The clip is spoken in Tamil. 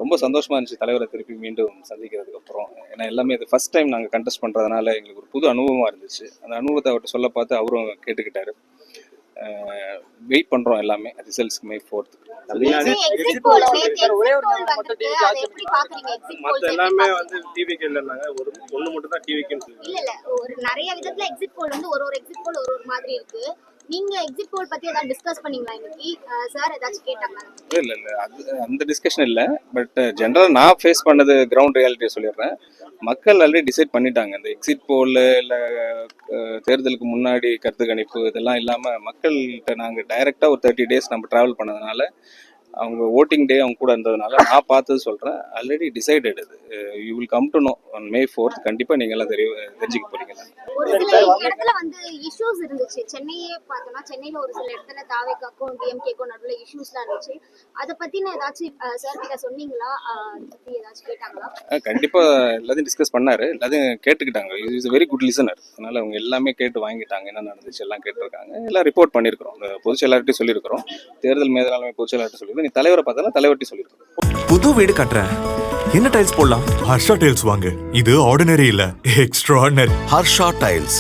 ரொம்ப சந்தோஷமாக இருந்துச்சு தலைவரை திருப்பி மீண்டும் சந்திக்கிறதுக்கு அப்புறம். ஏன்னா எல்லாமே இது ஃபர்ஸ்ட் டைம் நாங்கள் கண்டெஸ்ட் பண்ணுறதுனால எங்களுக்கு ஒரு புது அனுபவமாக இருந்துச்சு. அந்த அனுபவத்தை அவர்கிட்ட சொல்ல பார்த்து அவரும் கேட்டுக்கிட்டாரு. வெயிட் பண்ணுறோம் எல்லாமே ரிசல்ட்ஸ்க்கு May 4th. எல்லாமே வந்து டிவிக்கு இல்லைன்னாங்க, ஒன்று மட்டும் தான் டிவிக்குன்னு இல்ல ஒரு நிறைய விதத்துல எக்ஸிட் போல் வந்து ஒரு எக்ஸிட் போல் ஒரு மாதிரி இருக்கு. நீங்க எக்ஸிட் போல் பத்தி ஏதாவது டிஸ்கஸ் பண்ணீங்களா இன்னைக்கு? சார் ஏதாச்சும் கேட்டாங்களா? இல்லை அது அந்த டிஸ்கஷன் இல்லை. பட் ஜென்ரலாக நான் ஃபேஸ் பண்ணது கிரவுண்ட் ரியாலிட்டியை சொல்லிடுறேன். மக்கள் ஆல்ரெடி டிசைட் பண்ணிட்டாங்க. இந்த எக்ஸிட் போல் இல்லை தேர்தலுக்கு முன்னாடி கருத்து கணிப்பு இதெல்லாம் இல்லாமல் மக்கள்கிட்ட நாங்கள் டைரெக்டாக ஒரு 30 days நம்ம ட்ராவல் பண்ணதுனால அவங்க ஓட்டிங் டே அவங்க கூட இருந்ததுனால நான் பார்த்தது சொல்கிறேன். ஆல்ரெடி டிசைடட் இது. You will come to know on May 4th. கண்டிப்பாக நீங்கள் எல்லாம் தெரிஞ்சுக்க போறீங்க. ஒரு சில இடத்துல வந்து இஷ்யூஸ் இருந்துச்சு. சென்னையே பார்த்தோம்னா சென்னையில ஒரு சில இடத்துல தாவேக்காக்கும் டிஎம்கேக்கும் நடுவில் இஷ்யூஸ்லாம் இருந்துச்சு. அதை பத்தின ஏதாச்சும் சார் கிட்ட சொன்னீங்களா? அதை பத்தி ஏதாச்சும் கேட்டாங்களா? கண்டிப்பாக எல்லாத்தையும் டிஸ்கஸ் பண்ணாரு. எல்லாத்தையும் கேட்டுக்கிட்டாங்க. Is very good listener. அதனால அவங்க எல்லாமே கேட்டு வாங்கிட்டாங்க. என்ன நடந்துச்சு எல்லாம் கேட்டிருக்காங்க. எல்லாம் ரிப்போர்ட் பண்ணியிருக்கிறோம். பொதுச் செயலாளர்கிட்டையும் சொல்லியிருக்கிறோம். தேர்தல் மேலாண்மை பொதுச் செயலாளர்கிட்ட சொல்லியிருக்கோம். நீ தலைவரை பார்த்தாலும் தலைவர்கிட்டையும் சொல்லியிருக்கோம். புது வீடு கட்டுறேன், என்ன டைல்ஸ் போடலாம்? ஹர்ஷா டைல்ஸ் வாங்க. இது ஆர்டினரி இல்ல, எக்ஸ்ட்ராஆர்டினரி. ஹர்ஷா டைல்ஸ்.